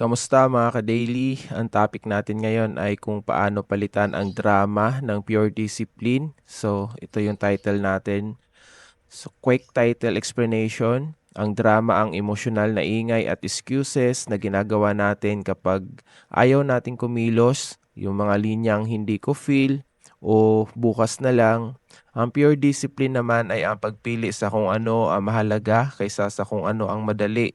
Kamusta mga ka-daily? Ang topic natin ngayon ay kung paano palitan ang drama ng pure discipline. So, ito yung title natin. So, quick title explanation. Ang drama ang emosyonal na ingay at excuses na ginagawa natin kapag ayaw nating kumilos, yung mga linyang hindi ko feel o bukas na lang. Ang pure discipline naman ay ang pagpili sa kung ano ang mahalaga kaysa sa kung ano ang madali.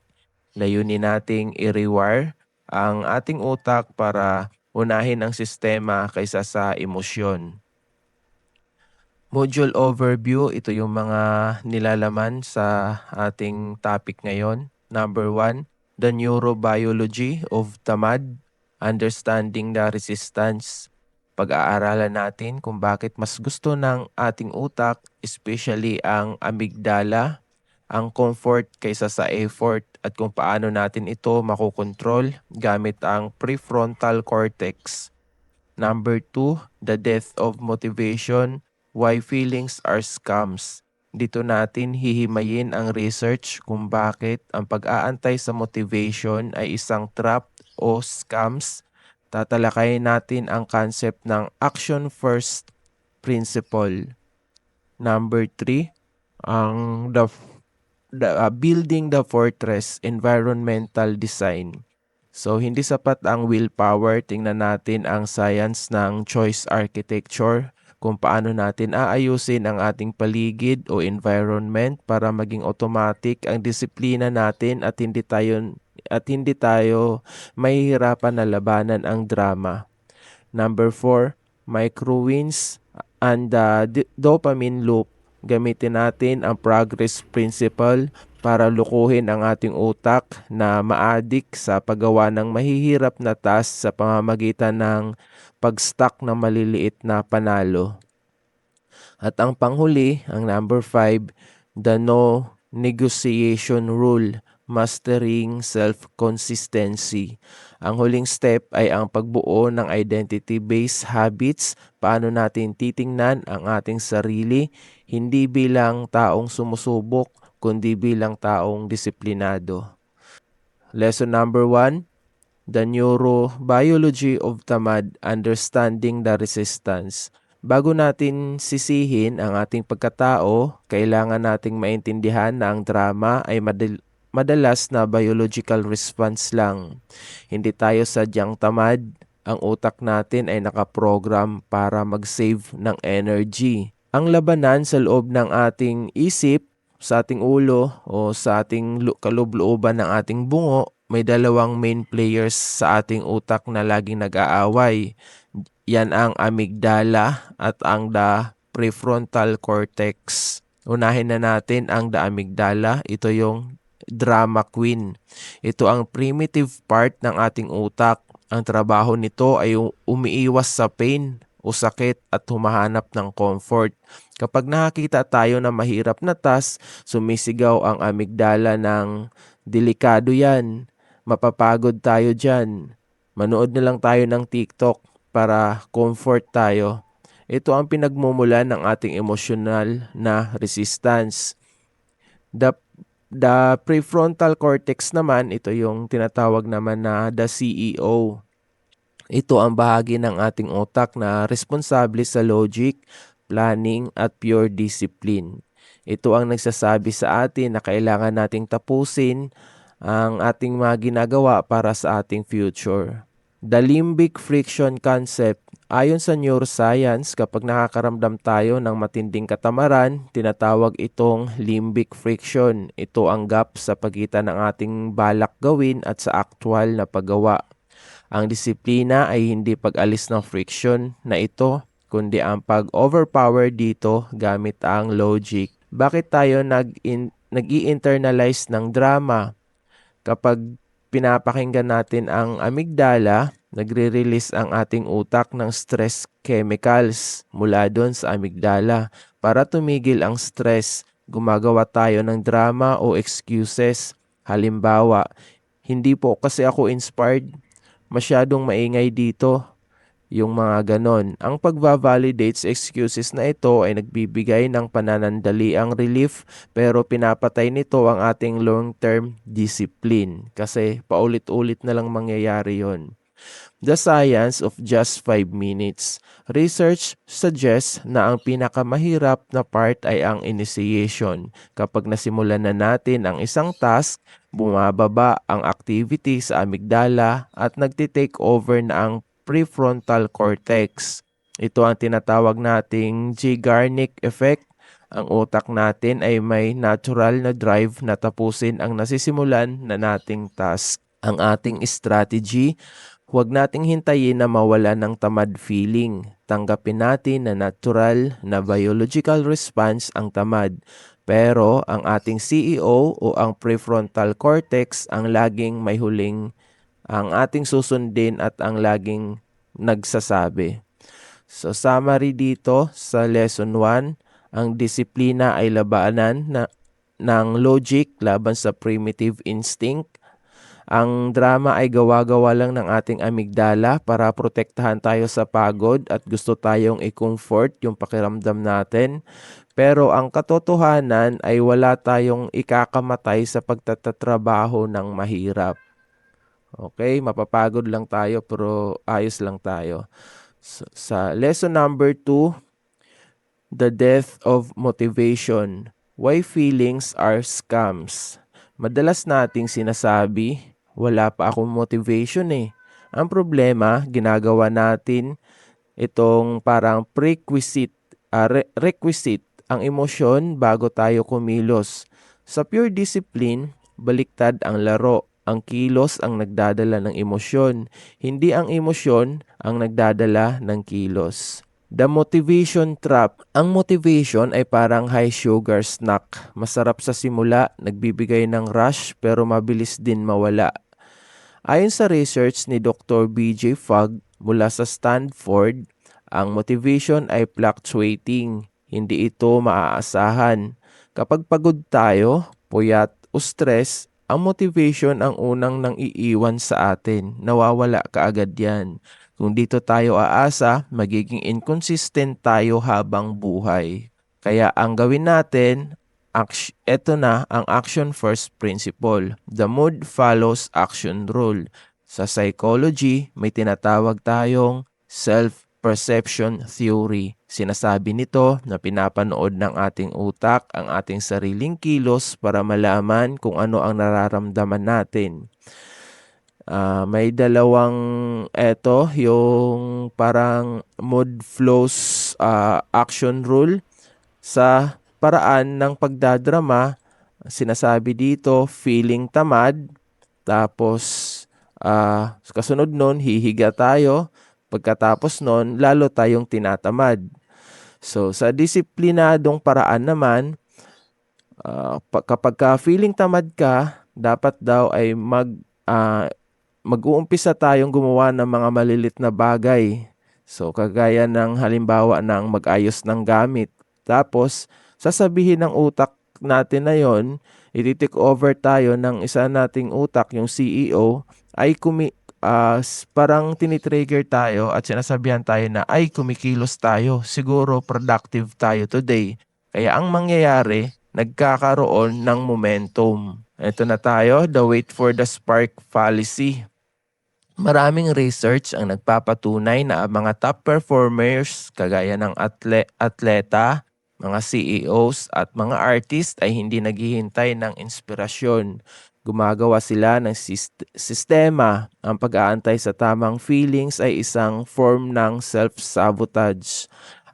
Layunin nating i-rewire ang ating utak para unahin ang sistema kaysa sa emosyon. Module overview, ito yung mga nilalaman sa ating topic ngayon. Number 1, the neurobiology of tamad, understanding the resistance. Pag-aaralan natin kung bakit mas gusto ng ating utak, especially ang amygdala, ang comfort kaysa sa effort at kung paano natin ito makokontrol gamit ang prefrontal cortex. Number 2, the death of motivation, why feelings are scams. Dito natin hihimayin ang research kung bakit ang pag-aantay sa motivation ay isang trap o scams. Tatalakayin natin ang concept ng action first principle. Number 3, ang building the fortress, environmental design. So, hindi sapat ang willpower. Tingnan natin ang science ng choice architecture, kung paano natin aayusin ang ating paligid o environment para maging automatic ang disiplina natin at hindi tayo mahihirapan na labanan ang drama. Number 4, micro wins and the dopamine loop. Gamitin natin ang progress principle para lukuhin ang ating utak na ma-addict sa paggawa ng mahihirap na task sa pamamagitan ng pag-stack ng maliliit na panalo. At ang panghuli, ang number 5, the no negotiation rule, mastering self-consistency. Ang huling step ay ang pagbuo ng identity-based habits, paano natin titingnan ang ating sarili, hindi bilang taong sumusubok, kundi bilang taong disiplinado. Lesson number 1, the neurobiology of tamad, understanding the resistance. Bago natin sisihin ang ating pagkatao, kailangan nating maintindihan na ang drama ay madalas na biological response lang. Hindi tayo sadyang tamad, ang utak natin ay nakaprogram para mag-save ng energy. Ang labanan sa loob ng ating isip, sa ating ulo o sa ating kaloob-looban ng ating bungo, may dalawang main players sa ating utak na laging nag-aaway. Yan ang amygdala at ang the prefrontal cortex. Unahin na natin ang the amygdala. Ito yung drama queen. Ito ang primitive part ng ating utak. Ang trabaho nito ay umiiwas sa pain o sakit at humahanap ng comfort. Kapag nakakita tayo ng mahirap na task, sumisigaw ang amygdala ng delikado yan. Mapapagod tayo dyan. Manood na lang tayo ng TikTok para comfort tayo. Ito ang pinagmumulan ng ating emosyonal na resistance. The prefrontal cortex naman, ito yung tinatawag naman na the CEO. Ito ang bahagi ng ating utak na responsable sa logic, planning at pure discipline. Ito ang nagsasabi sa atin na kailangan nating tapusin ang ating mga ginagawa para sa ating future. The limbic friction concept. Ayon sa neuroscience, kapag nakakaramdam tayo ng matinding katamaran, tinatawag itong limbic friction. Ito ang gap sa pagitan ng ating balak gawin at sa actual na paggawa. Ang disiplina ay hindi pag-alis ng friction na ito, kundi ang pag-overpower dito gamit ang logic. Bakit tayo nag-i-internalize ng drama? Kapag pinapakinggan natin ang amygdala, nagre-release ang ating utak ng stress chemicals mula doon sa amygdala. Para tumigil ang stress, gumagawa tayo ng drama o excuses. Halimbawa, hindi po kasi ako inspired. Masyadong maingay dito. yung mga ganon. Ang pagva-validate sa excuses na ito ay nagbibigay ng pananandaliang relief pero pinapatay nito ang ating long-term discipline kasi paulit-ulit na lang mangyayari yon. The Science of Just 5 Minutes. Research suggests na ang pinakamahirap na part ay ang initiation. Kapag nasimulan na natin ang isang task, bumababa ang activity sa amygdala at nagtitake over na ang prefrontal cortex. Ito ang tinatawag nating Zeigarnik effect. Ang utak natin ay may natural na drive na tapusin ang nasisimulan na nating task. Ang ating strategy, huwag nating hintayin na mawala ng tamad feeling. Tanggapin natin na natural na biological response ang tamad. Pero ang ating CEO o ang prefrontal cortex ang laging may huling, ang ating susundin at ang laging nagsasabi. So summary dito sa lesson 1, ang disiplina ay labanan ng logic laban sa primitive instinct. Ang drama ay gawa-gawa lang ng ating amygdala para protektahan tayo sa pagod at gusto tayong i-comfort yung pakiramdam natin. Pero ang katotohanan ay wala tayong ikakamatay sa pagtatatrabaho ng mahirap. Okay, mapapagod lang tayo pero ayos lang tayo. Sa lesson number 2, the death of motivation. Why feelings are scams. Madalas nating sinasabi, wala pa akong motivation eh. Ang problema, ginagawa natin itong parang requisite ang emosyon bago tayo kumilos. Sa pure discipline, baliktad ang laro. Ang kilos ang nagdadala ng emosyon, hindi ang emosyon ang nagdadala ng kilos. The motivation trap. Ang motivation ay parang high sugar snack. Masarap sa simula, nagbibigay ng rush pero mabilis din mawala. Ayon sa research ni Dr. BJ Fogg mula sa Stanford, ang motivation ay fluctuating. Hindi ito maaasahan. Kapag pagod tayo, puyat o stress, ang motivation ang unang nang iiwan sa atin. Nawawala kaagad yan. Kung dito tayo aasa, magiging inconsistent tayo habang buhay. Kaya ang gawin natin, ito na ang action first principle. The mood follows action rule. Sa psychology, may tinatawag tayong self-perception theory. Sinasabi nito na pinapanood ng ating utak ang ating sariling kilos para malaman kung ano ang nararamdaman natin. May dalawang yung parang mood flows action rule. Sa paraan ng pagdadrama, sinasabi dito feeling tamad, tapos kasunod nun hihiga tayo, pagkatapos nun lalo tayong tinatamad. So sa disiplinadong paraan naman, kapag feeling tamad ka, dapat daw ay mag-uumpisa tayong gumawa ng mga malilit na bagay. So kagaya ng halimbawa ng mag-ayos ng gamit. Tapos sasabihin ng utak natin na yon, i-take over tayo ng isa nating utak, yung CEO, ay parang tinitrigger tayo at sinasabihan tayo na ay kumikilos tayo. Siguro productive tayo today. Kaya ang mangyayari, nagkakaroon ng momentum. Ito na tayo, the wait for the spark fallacy. Maraming research ang nagpapatunay na ang mga top performers kagaya ng atleta, mga CEOs at mga artist ay hindi naghihintay ng inspirasyon. Gumagawa sila ng sistema. Ang pag-aantay sa tamang feelings ay isang form ng self-sabotage.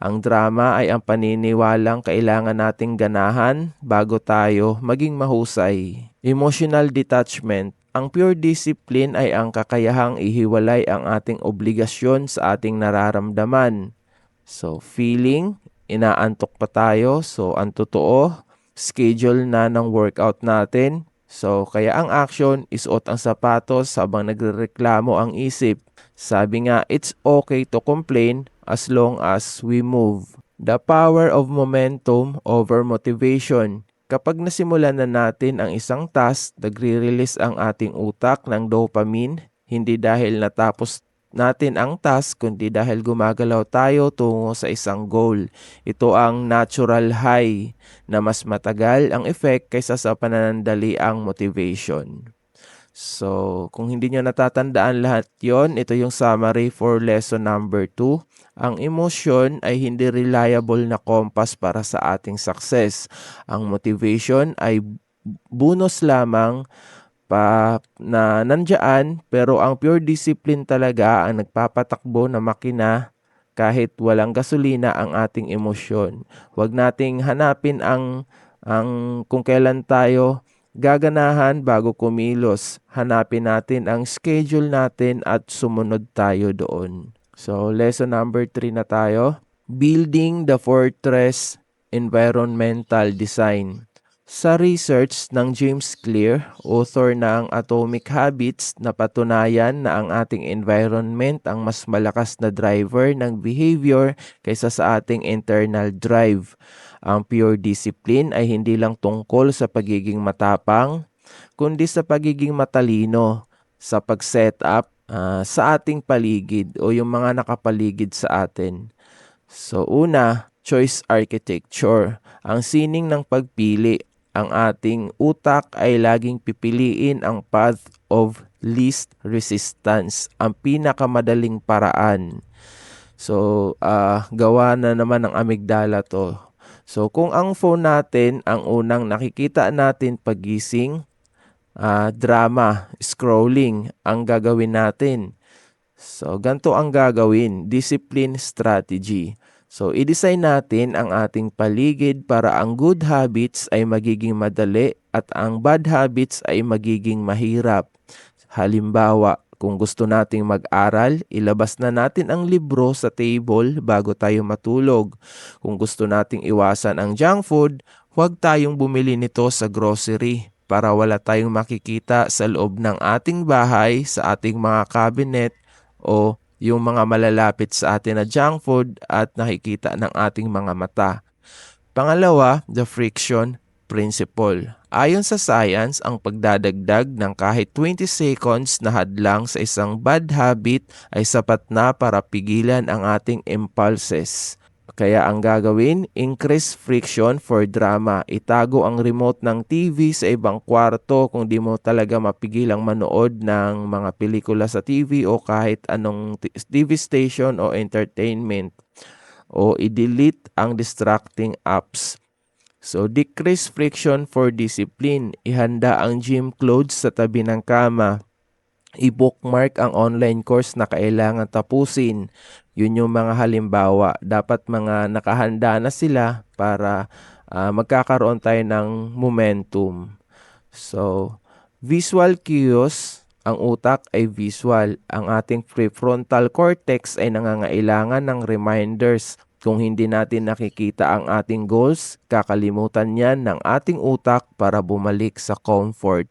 Ang drama ay ang paniniwalang kailangan nating ganahan bago tayo maging mahusay. Emotional detachment. Ang pure discipline ay ang kakayahang ihiwalay ang ating obligasyon sa ating nararamdaman. So, feeling, inaantok pa tayo. So, ang totoo, schedule na ng workout natin. So, kaya ang action, isuot ang sapatos habang nagrereklamo ang isip. Sabi nga, it's okay to complain as long as we move. The power of momentum over motivation. Kapag nasimulan na natin ang isang task, nagre-release ang ating utak ng dopamine, hindi dahil natapos natin ang task kundi dahil gumagalaw tayo tungo sa isang goal. Ito ang natural high na mas matagal ang effect kaysa sa pananandaliang motivation. So, kung hindi nyo natatandaan lahat yon, ito yung summary for lesson number 2. Ang emotion ay hindi reliable na compass para sa ating success. Ang motivation ay bonus lamang na nandiyan, pero ang pure discipline talaga ang nagpapatakbo na makina kahit walang gasolina ang ating emosyon. Huwag nating hanapin ang kung kailan tayo gaganahan bago kumilos. Hanapin natin ang schedule natin at sumunod tayo doon. So, lesson number 3 na tayo. Building the Fortress Environmental Design. Sa research ng James Clear, author ng Atomic Habits, napatunayan na ang ating environment ang mas malakas na driver ng behavior kaysa sa ating internal drive. Ang pure discipline ay hindi lang tungkol sa pagiging matapang, kundi sa pagiging matalino sa pag-set up sa ating paligid o yung mga nakapaligid sa atin. So una, choice architecture. Ang sining ng pagpili. Ang ating utak ay laging pipiliin ang path of least resistance, ang pinakamadaling paraan. So, gawa na naman ng amygdala to. So, kung ang phone natin, ang unang nakikita natin pagising, drama, scrolling, ang gagawin natin. So, ganito ang gagawin, discipline strategy. So, i-design natin ang ating paligid para ang good habits ay magiging madali at ang bad habits ay magiging mahirap. Halimbawa, kung gusto nating mag-aral, ilabas na natin ang libro sa table bago tayo matulog. Kung gusto nating iwasan ang junk food, huwag tayong bumili nito sa grocery para wala tayong makikita sa loob ng ating bahay, sa ating mga cabinet o yung mga malalapit sa atin na junk food at nakikita ng ating mga mata. Pangalawa, the friction principle. Ayon sa science, ang pagdadagdag ng kahit 20 seconds na hadlang sa isang bad habit ay sapat na para pigilan ang ating impulses. Kaya ang gagawin, increase friction for drama. Itago ang remote ng TV sa ibang kwarto kung di mo talaga mapigilang manood ng mga pelikula sa TV o kahit anong TV station o entertainment. O i-delete ang distracting apps. So, decrease friction for discipline. Ihanda ang gym clothes sa tabi ng kama. I-bookmark ang online course na kailangan tapusin. Yun yung mga halimbawa. Dapat mga nakahanda na sila para magkakaroon tayo ng momentum. So, visual cues, ang utak ay visual. Ang ating prefrontal cortex ay nangangailangan ng reminders. Kung hindi natin nakikita ang ating goals, kakalimutan yan ng ating utak para bumalik sa comfort.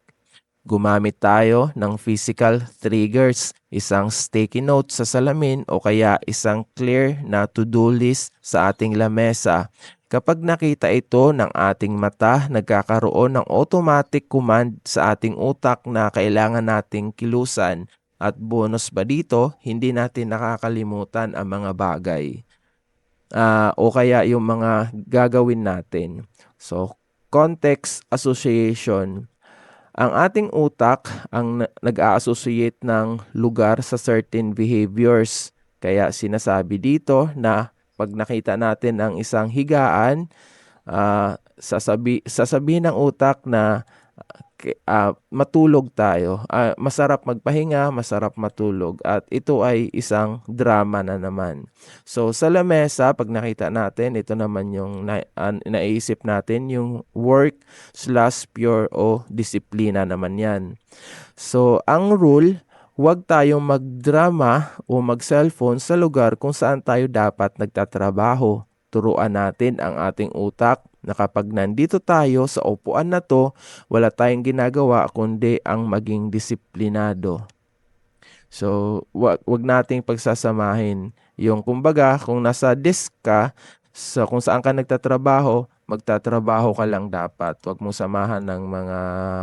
Gumamit tayo ng physical triggers, isang sticky note sa salamin o kaya isang clear na to-do list sa ating lamesa. Kapag nakita ito ng ating mata, nagkakaroon ng automatic command sa ating utak na kailangan nating kilusan. At bonus ba dito, hindi natin nakakalimutan ang mga bagay. O kaya yung mga gagawin natin. So, context association. Ang ating utak ang nag-a-associate ng lugar sa certain behaviors. Kaya sinasabi dito na pag nakita natin ang isang higaan, sasabihin ng utak na matulog tayo. Masarap magpahinga, masarap matulog. At ito ay isang drama na naman. So sa lamesa, pag nakita natin, ito naman yung naisip natin, yung work/pure o disiplina naman yan. So ang rule, huwag tayong magdrama o mag-cellphone sa lugar kung saan tayo dapat nagtatrabaho. Turuan natin ang ating utak na kapag nandito tayo sa upuan na to, wala tayong ginagawa kundi ang maging disiplinado. So, wag nating pagsasamahin. Yung kumbaga, kung nasa desk ka, kung saan ka nagtatrabaho, magtatrabaho ka lang dapat. Huwag mong samahan ng mga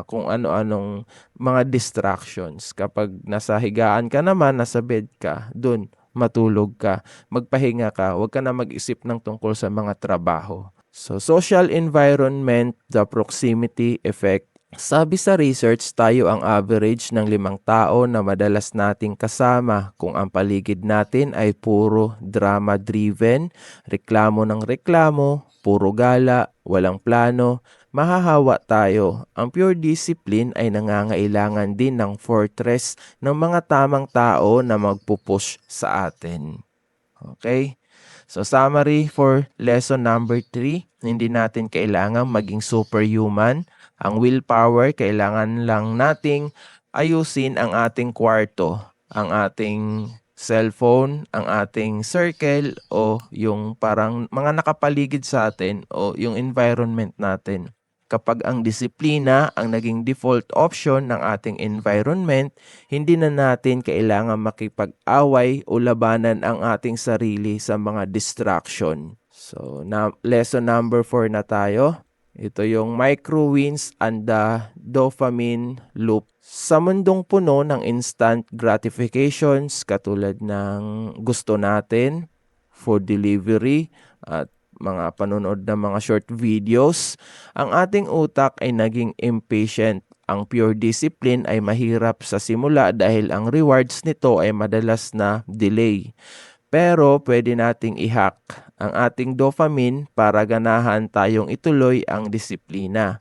kung ano-anong mga distractions. Kapag nasa higaan ka naman, nasa bed ka, dun matulog ka, magpahinga ka, huwag ka na mag-isip ng tungkol sa mga trabaho. So, social environment, the proximity effect. Sabi sa research, tayo ang average ng 5 tao na madalas nating kasama kung ang paligid natin ay puro drama-driven, reklamo ng reklamo, puro gala, walang plano, mahahawa tayo. Ang pure discipline ay nangangailangan din ng fortress ng mga tamang tao na magpupush sa atin. Okay? So summary for lesson number 3, hindi natin kailangan maging superhuman. Ang willpower, kailangan lang nating ayusin ang ating kwarto, ang ating cellphone, ang ating circle o yung parang mga nakapaligid sa atin o yung environment natin. Kapag ang disiplina ang naging default option ng ating environment, hindi na natin kailangan makipag-away o labanan ang ating sarili sa mga distraction. So, lesson number 4 na tayo. Ito yung micro wins and the dopamine loop. Sa mundong puno ng instant gratifications katulad ng gusto natin, food delivery, at mga panonood ng mga short videos, ang ating utak ay naging impatient. Ang pure discipline ay mahirap sa simula dahil ang rewards nito ay madalas na delay. Pero pwede nating i-hack ang ating dopamine para ganahan tayong ituloy ang disiplina.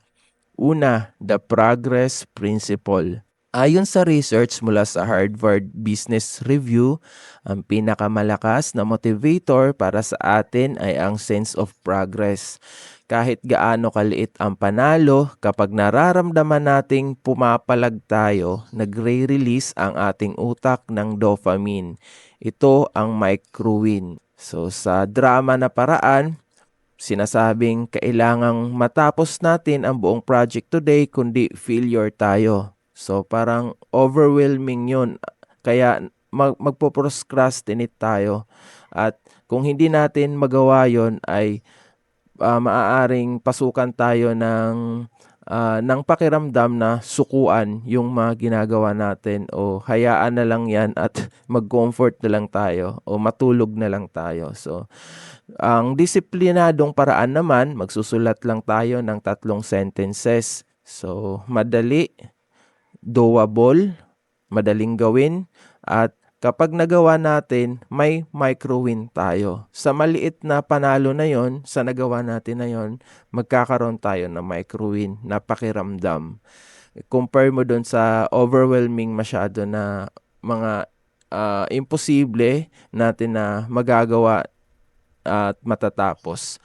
Una, the progress principle. Ayon sa research mula sa Harvard Business Review, ang pinakamalakas na motivator para sa atin ay ang sense of progress. Kahit gaano kaliit ang panalo, kapag nararamdaman nating pumapalag tayo, nagre-release ang ating utak ng dopamine. Ito ang micro-win. So sa drama na paraan, sinasabing kailangang matapos natin ang buong project today kundi failure tayo. So parang overwhelming yun. Kaya magpo-procrastinate tayo. At kung hindi natin magawa yon ay maaaring pasukan tayo ng pakiramdam na sukuan yung mga ginagawa natin o hayaan na lang yan at mag-comfort na lang tayo o matulog na lang tayo. So, ang disiplinadong paraan naman, magsusulat lang tayo ng 3 sentences. So, madali, doable, madaling gawin, at kapag nagawa natin, may micro-win tayo. Sa maliit na panalo na yon, sa nagawa natin na yon, magkakaroon tayo ng micro-win na pakiramdam. Compare mo dun sa overwhelming masyado na mga imposible natin na magagawa at matatapos.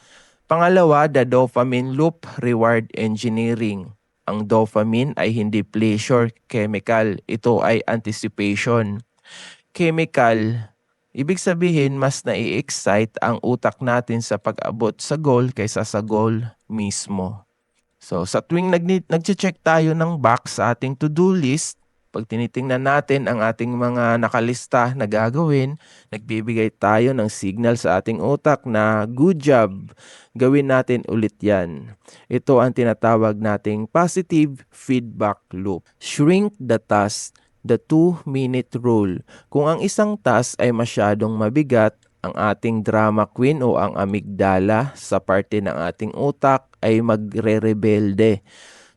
Pangalawa, the dopamine loop reward engineering. Ang dopamine ay hindi pleasure chemical. Ito ay anticipation chemical. Ibig sabihin, mas nai-excite ang utak natin sa pag-abot sa goal kaysa sa goal mismo. So, sa tuwing nag-check tayo ng box sa ating to-do list, pag tinitingnan natin ang ating mga nakalista na gagawin, nagbibigay tayo ng signal sa ating utak na good job, gawin natin ulit yan. Ito ang tinatawag nating positive feedback loop. Shrink the task, the 2-minute rule. Kung ang isang task ay masyadong mabigat, ang ating drama queen o ang amygdala sa parte ng ating utak ay magre-rebelde.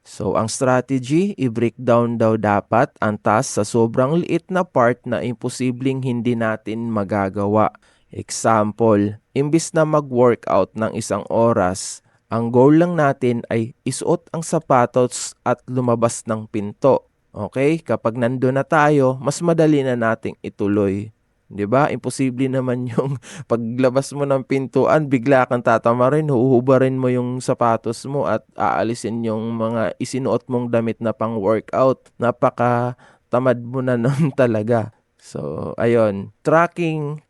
So, ang strategy, i-break down daw dapat ang task sa sobrang liit na part na imposibleng hindi natin magagawa. Example, imbis na mag-workout ng 1 oras, ang goal lang natin ay isuot ang sapatos at lumabas ng pinto. Okay? Kapag nandun na tayo, mas madali na nating ituloy. 'Di ba? Imposible naman yung paglabas mo ng pintuan, bigla kang tatamarin, huhubarin mo yung sapatos mo at aalisin yung mga isinuot mong damit na pang workout. Napaka tamad mo na nun talaga. So, ayun, tracking,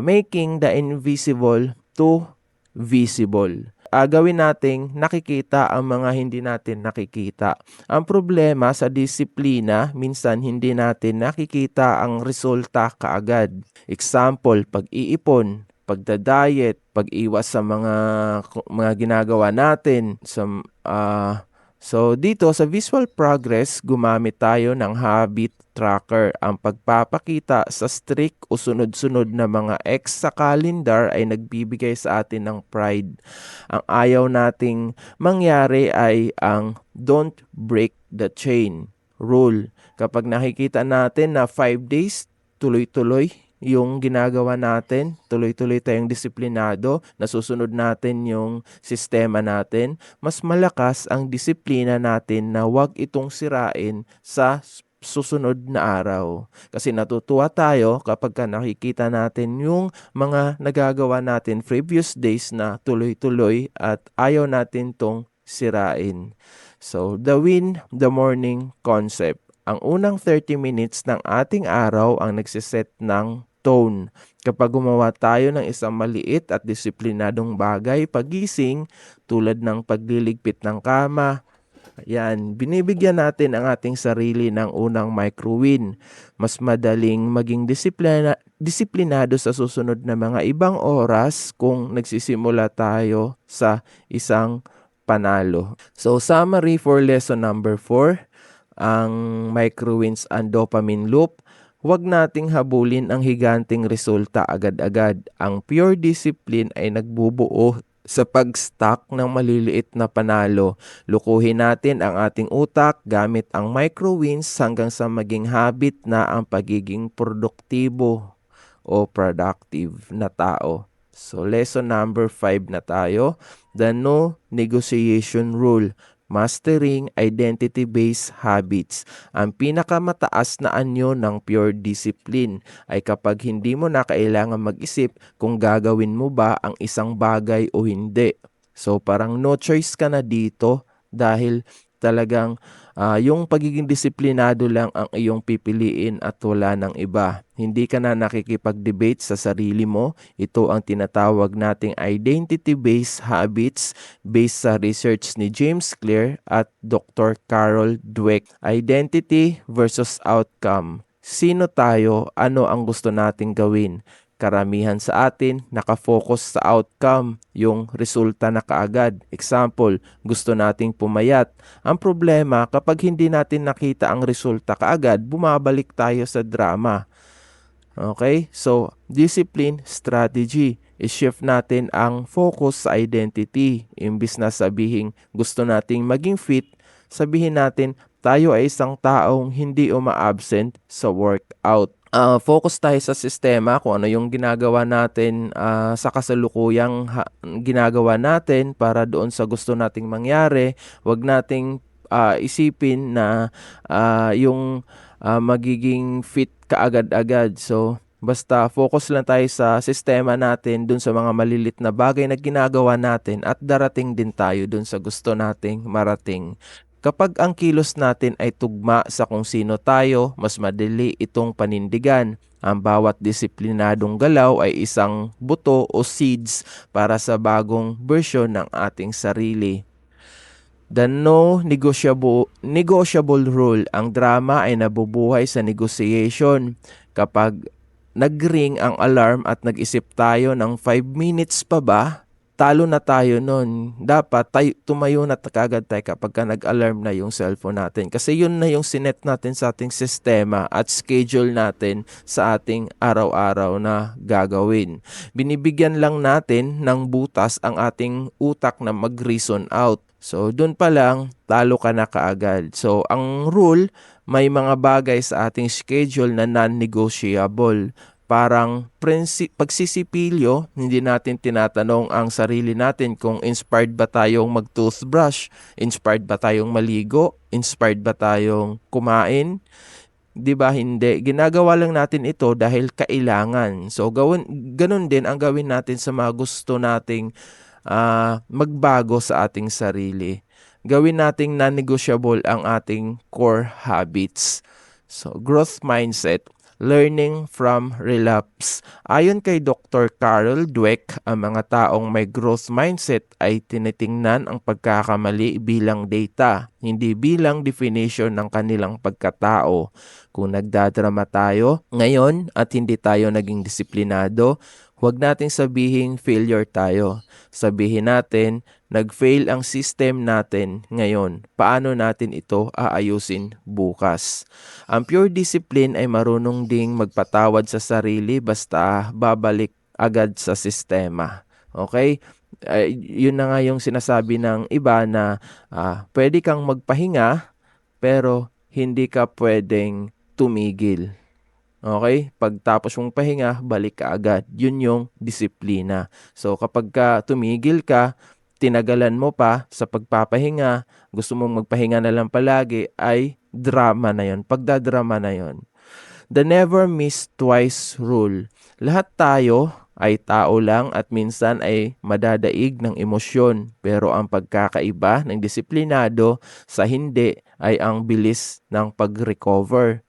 making the invisible to visible. Gawin nating nakikita ang mga hindi natin nakikita. Ang problema sa disiplina, minsan hindi natin nakikita ang resulta kaagad. Example, pag-iipon. pagda-diet, pag-iwas sa mga ginagawa natin so dito sa visual progress, gumamit tayo ng habit tracker. Ang pagpapakita sa strict o sunod-sunod na mga X sa calendar ay nagbibigay sa atin ng pride. Ang ayaw nating mangyari ay ang don't break the chain rule. Kapag nakikita natin na 5 days, tuloy-tuloy yung ginagawa natin, tuloy-tuloy tayong disiplinado, nasusunod natin yung sistema natin, mas malakas ang disiplina natin na wag itong sirain sa susunod na araw. Kasi natutuwa tayo kapag nakikita natin yung mga nagagawa natin previous days na tuloy-tuloy at ayaw natin tong sirain. So, the win the morning concept. Ang unang 30 minutes ng ating araw ang nagsiset ng tone. Kapag gumawa tayo ng isang maliit at disiplinadong bagay, pagising, tulad ng pagliligpit ng kama, binibigyan natin ang ating sarili ng unang micro-win. Mas madaling maging disiplinado sa susunod na mga ibang oras kung nagsisimula tayo sa isang panalo. So, summary for lesson number 4, ang micro-wins and dopamine loop. Huwag nating habulin ang higanting resulta agad-agad. Ang pure discipline ay nagbubuo sa pag-stack ng maliliit na panalo. Lukuhin natin ang ating utak gamit ang micro-wins hanggang sa maging habit na ang pagiging produktibo o productive na tao. So, lesson number 5 na tayo. The no negotiation rule. Mastering identity-based habits. Ang pinakamataas na anyo ng pure discipline ay kapag hindi mo na kailangan mag-isip kung gagawin mo ba ang isang bagay o hindi. So parang no choice ka na dito dahil talagang yung pagiging disiplinado lang ang iyong pipiliin at wala ng iba. Hindi ka na nakikipag-debate sa sarili mo. Ito ang tinatawag nating identity-based habits based sa research ni James Clear at Dr. Carol Dweck. Identity versus outcome. Sino tayo? Ano ang gusto nating gawin? Karamihan sa atin nakafocus sa outcome, yung resulta na kaagad. Example, gusto nating pumayat. Ang problema, kapag hindi natin nakita ang resulta kaagad, bumabalik tayo sa drama. Okay? So, discipline, strategy. I-shift natin ang focus sa identity. Imbis na sabihin gusto nating maging fit, sabihin natin tayo ay isang taong hindi uma-absent sa workout. Focus tayo sa sistema, kung ano yung ginagawa natin sa kasalukuyang ginagawa natin para doon sa gusto nating mangyari. Huwag nating isipin na yung magiging fit kaagad-agad. So, basta focus lang tayo sa sistema natin, dun sa mga malilit na bagay na ginagawa natin at darating din tayo dun sa gusto nating marating. Kapag ang kilos natin ay tugma sa kung sino tayo, mas madali itong panindigan. Ang bawat disiplinadong galaw ay isang buto o seeds para sa bagong version ng ating sarili. The no negotiable rule. Ang drama ay nabubuhay sa negotiation. Kapag nag-ring ang alarm at nag-isip tayo ng 5 minutes pa ba, talo na tayo nun. Dapat tumayo na kagad tayo kapag nag-alarm na yung cellphone natin. Kasi yun na yung sinet natin sa ating sistema at schedule natin sa ating araw-araw na gagawin. Binibigyan lang natin ng butas ang ating utak na mag-reason out. So, dun pa lang, talo ka na kaagad. So, ang rule, may mga bagay sa ating schedule na non-negotiable. Parang pagsisipilyo, hindi natin tinatanong ang sarili natin kung inspired ba tayong mag-toothbrush, inspired ba tayong maligo, inspired ba tayong kumain. 'Di ba? Hindi. Ginagawa lang natin ito dahil kailangan. So ganun din ang gawin natin sa mga gusto nating magbago sa ating sarili. Gawin nating non-negotiable ang ating core habits. So growth mindset. Learning from relapse. Ayon kay Dr. Carol Dweck, ang mga taong may growth mindset ay tinitingnan ang pagkakamali bilang data, hindi bilang definition ng kanilang pagkatao. Kung nagdadrama tayo ngayon at hindi tayo naging disiplinado, huwag nating sabihing failure tayo. Sabihin natin, nag-fail ang system natin ngayon. Paano natin ito aayusin bukas? Ang pure discipline ay marunong ding magpatawad sa sarili basta babalik agad sa sistema. Okay? Yun na nga yung sinasabi ng iba na pwede kang magpahinga pero hindi ka pwedeng tumigil. Okay? Pagtapos mong pahinga, balik ka agad. Yun yung disiplina. So kapag ka tumigil ka, tinagalan mo pa sa pagpapahinga, gusto mong magpahinga na lang palagi, ay drama na yun. Pagdadrama na yun. The never miss twice rule. Lahat tayo ay tao lang at minsan ay madadaig ng emosyon. Pero ang pagkakaiba ng disiplinado sa hindi ay ang bilis ng pag-recover.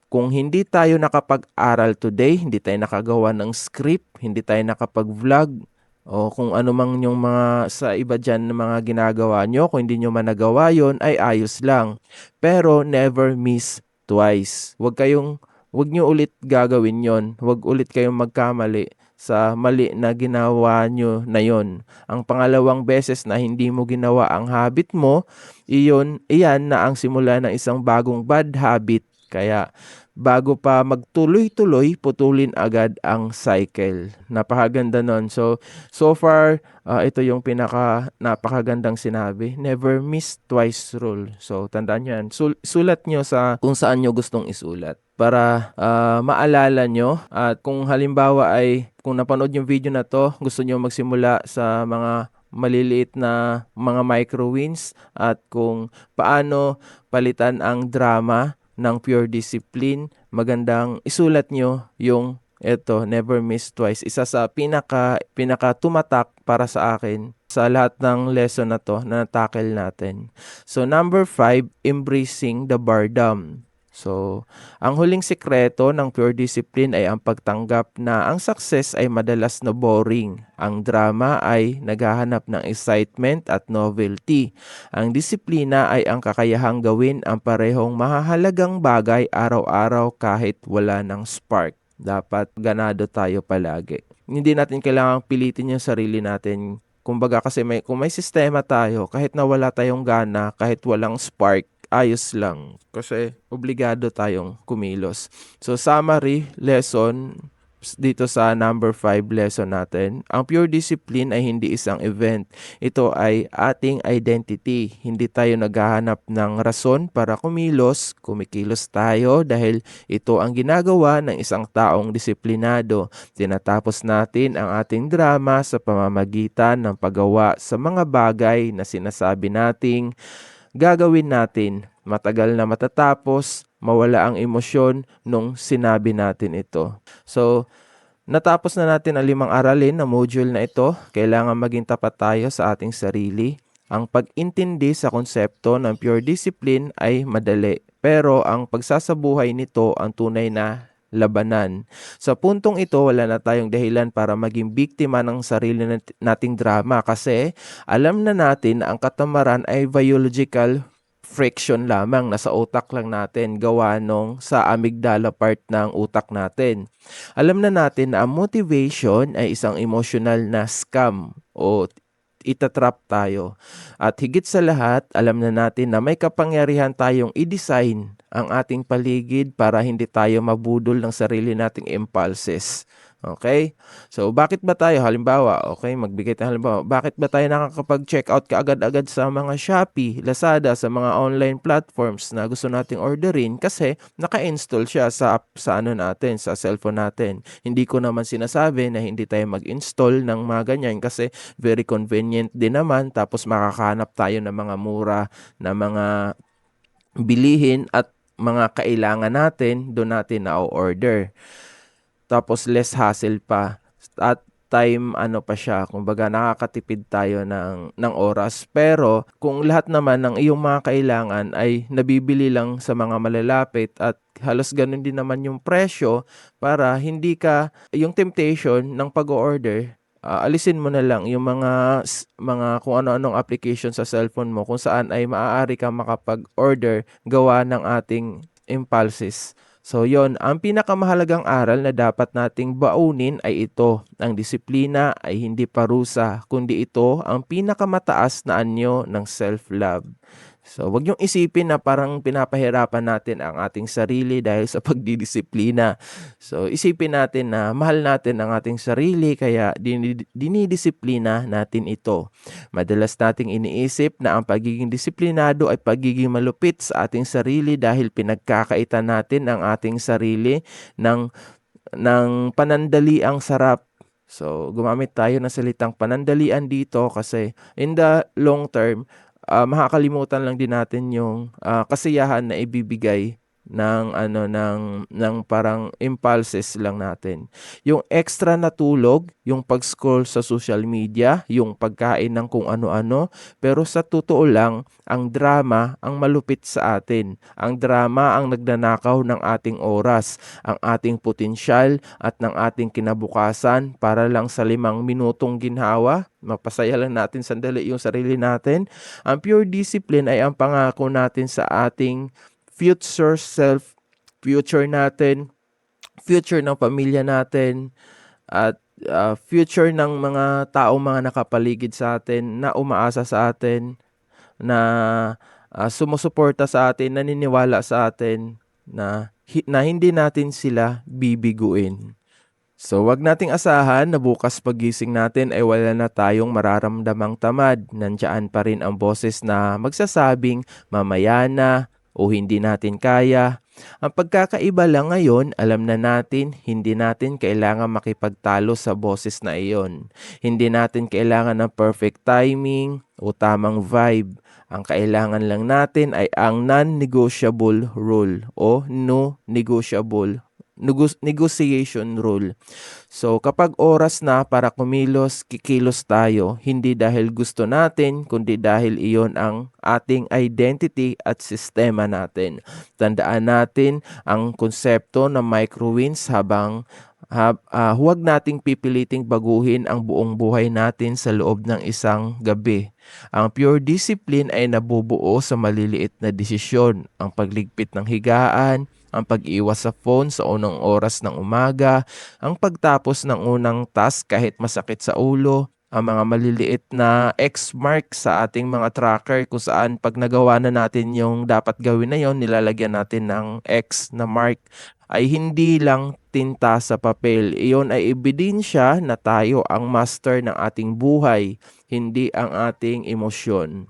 Kung hindi tayo nakapag-aral today, hindi tayo nakagawa ng script, hindi tayo nakapag-vlog, o kung ano mang yung mga sa iba dyan na mga ginagawa nyo, kung hindi nyo man nagawa yun, ay ayos lang. Pero never miss twice. Huwag nyo ulit gagawin yon. Huwag ulit kayong magkamali sa mali na ginawa nyo na yon. Ang pangalawang beses na hindi mo ginawa ang habit mo, iyan na ang simula ng isang bagong bad habit. Kaya bago pa magtuloy-tuloy, putulin agad ang cycle. Napakaganda nun. So far, ito yung napakagandang sinabi. Never miss twice rule. So tandaan nyo yan. Sulat nyo sa kung saan nyo gustong isulat para maalala nyo. At kung halimbawa ay kung napanood yung video na to, gusto nyo magsimula sa mga maliliit na mga micro wins at kung paano palitan ang drama ng pure discipline, magandang isulat nyo yung never miss twice. Isa sa pinaka tumatak para sa akin sa lahat ng lesson na to na tackle natin. So number 5, embracing the boredom. So, ang huling sikreto ng pure discipline ay ang pagtanggap na ang success ay madalas na boring. Ang drama ay naghahanap ng excitement at novelty. Ang disiplina ay ang kakayahang gawin ang parehong mahahalagang bagay araw-araw kahit wala ng spark. Dapat ganado tayo palagi. Hindi natin kailangang pilitin yung sarili natin. Kumbaga kasi kung may sistema tayo, kahit na wala tayong gana, kahit walang spark, ayos lang. Kasi obligado tayong kumilos. So summary lesson dito sa number 5 lesson natin. Ang pure discipline ay hindi isang event. Ito ay ating identity. Hindi tayo naghahanap ng rason para kumilos. Kumikilos tayo dahil ito ang ginagawa ng isang taong disiplinado. Tinatapos natin ang ating drama sa pamamagitan ng paggawa sa mga bagay na sinasabi nating gagawin natin. Matagal na matatapos, mawala ang emosyon nung sinabi natin ito. So, natapos na natin ang 5 aralin na module na ito. Kailangan maging tapat tayo sa ating sarili. Ang pag-intindi sa konsepto ng pure discipline ay madali. Pero ang pagsasabuhay nito ang tunay na labanan. Sa puntong ito, wala na tayong dahilan para maging biktima ng sarili nating drama kasi alam na natin na ang katamaran ay biological friction lamang, nasa utak lang natin, gawa sa amygdala part ng utak natin. Alam na natin na ang motivation ay isang emotional na scam o itatrap tayo. At higit sa lahat, alam na natin na may kapangyarihan tayong i-design ang ating paligid para hindi tayo mabudol ng sarili nating impulses. Okay? So, bakit ba tayo, halimbawa, magbigay tayo halimbawa, bakit ba tayo nakakapag-check out kaagad-agad sa mga Shopee, Lazada, sa mga online platforms na gusto nating orderin? Kasi naka-install siya sa natin, sa cellphone natin. Hindi ko naman sinasabi na hindi tayo mag-install ng mga ganyan kasi very convenient din naman, tapos makakahanap tayo ng mga mura na mga bilihin at mga kailangan natin, doon natin na-order. Tapos less hassle pa at time pa siya, kumbaga nakakatipid tayo ng oras. Pero kung lahat naman ng iyong mga kailangan ay nabibili lang sa mga malalapit at halos ganun din naman yung presyo, para hindi ka yung temptation ng pag-order, alisin mo na lang yung mga kung ano-anong application sa cellphone mo kung saan ay maaari kang makapag-order gawa ng ating impulses. So yon, ang pinakamahalagang aral na dapat nating baunin ay ito: ang disiplina ay hindi parusa, kundi ito ang pinakamataas na anyo ng self-love. So wag yung isipin na parang pinapahirapan natin ang ating sarili dahil sa pagdidisiplina. So isipin natin na mahal natin ang ating sarili kaya dinidisiplina natin ito. Madalas nating iniisip na ang pagiging disiplinado ay pagiging malupit sa ating sarili dahil pinagkakaitan natin ang ating sarili ng panandaliang sarap. So, gumamit tayo ng salitang panandalian dito kasi in the long term, makakalimutan lang din natin yung kasiyahan na ibibigay ng parang impulses lang natin. Yung extra na tulog, yung pag-scroll sa social media, yung pagkain ng kung ano-ano, pero sa totoo lang, ang drama ang malupit sa atin. Ang drama ang nagnanakaw ng ating oras, ang ating potensyal at ng ating kinabukasan para lang sa 5 minutong ginhawa. Mapasaya lang natin sandali yung sarili natin. Ang pure discipline ay ang pangako natin sa ating future self, future natin, future ng pamilya natin, at future ng mga taong mga nakapaligid sa atin na umaasa sa atin, na sumusuporta sa atin, naniniwala sa atin na hindi natin sila bibiguin. So wag nating asahan na bukas pagising natin ay wala na tayong mararamdamang tamad. Nandiyan pa rin ang boses na magsasabing mamaya na o hindi natin kaya. Ang pagkakaiba lang ngayon, alam na natin, hindi natin kailangan makipagtalo sa boses na iyon. Hindi natin kailangan ng perfect timing o tamang vibe. Ang kailangan lang natin ay ang non-negotiable rule o no negotiable negotiation rule. So kapag oras na para kumilos, kikilos tayo, hindi dahil gusto natin, kundi dahil iyon ang ating identity at sistema natin. Tandaan natin ang konsepto ng micro-wins habang huwag nating pipiliting baguhin ang buong buhay natin sa loob ng isang gabi. Ang pure discipline ay nabubuo sa maliliit na desisyon, ang pagligpit ng higaan, ang pag-iwas sa phone sa unang oras ng umaga, ang pagtapos ng unang task kahit masakit sa ulo, ang mga maliliit na X mark sa ating mga tracker kung saan pag nagawa na natin yung dapat gawin na yon, nilalagyan natin ng X na mark, ay hindi lang tinta sa papel. Iyon ay ebidensya na tayo ang master ng ating buhay, hindi ang ating emosyon.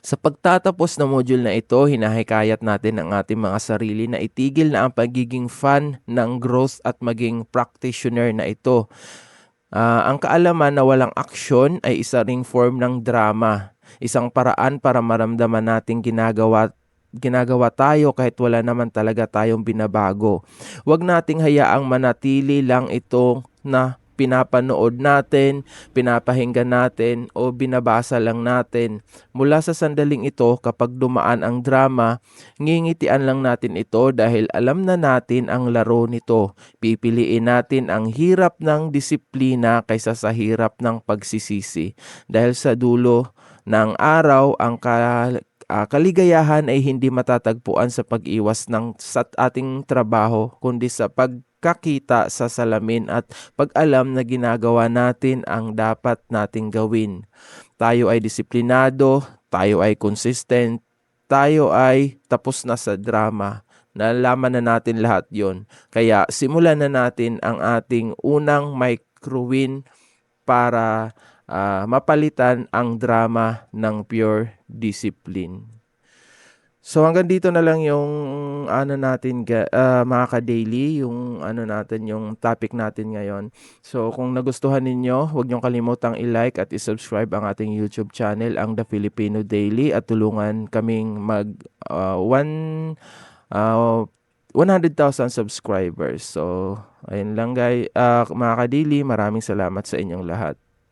Sa pagtatapos ng module na ito, hinahikayat natin ang ating mga sarili na itigil na ang pagiging fan ng growth at maging practitioner na ito. Ang kaalaman na walang aksyon ay isa ring form ng drama. Isang paraan para maramdaman nating ginagawa tayo kahit wala naman talaga tayong binabago. Huwag nating hayaang manatili lang ito na pinapanood natin, pinapahinggan natin o binabasa lang natin. Mula sa sandaling ito, kapag dumaan ang drama, ngingitian lang natin ito dahil alam na natin ang laro nito. Pipiliin natin ang hirap ng disiplina kaysa sa hirap ng pagsisisi. Dahil sa dulo ng araw, ang kaligayahan ay hindi matatagpuan sa pag-iwas sa ating trabaho, kundi sa pagkakita sa salamin at pag-alam na ginagawa natin ang dapat nating gawin. Tayo ay disiplinado, tayo ay consistent, tayo ay tapos na sa drama. Nalaman na natin lahat yon. Kaya simulan na natin ang ating unang micro-win para mapalitan ang drama ng pure discipline. So hanggang dito na lang yung natin mga ka-daily, yung natin, yung topic natin ngayon. So kung nagustuhan ninyo, huwag niyong kalimutang i-like at i-subscribe ang ating YouTube channel, ang The Filipino Daily, at tulungan kaming mag 100,000 subscribers. So ayun lang guys, mga ka-daily, maraming salamat sa inyong lahat.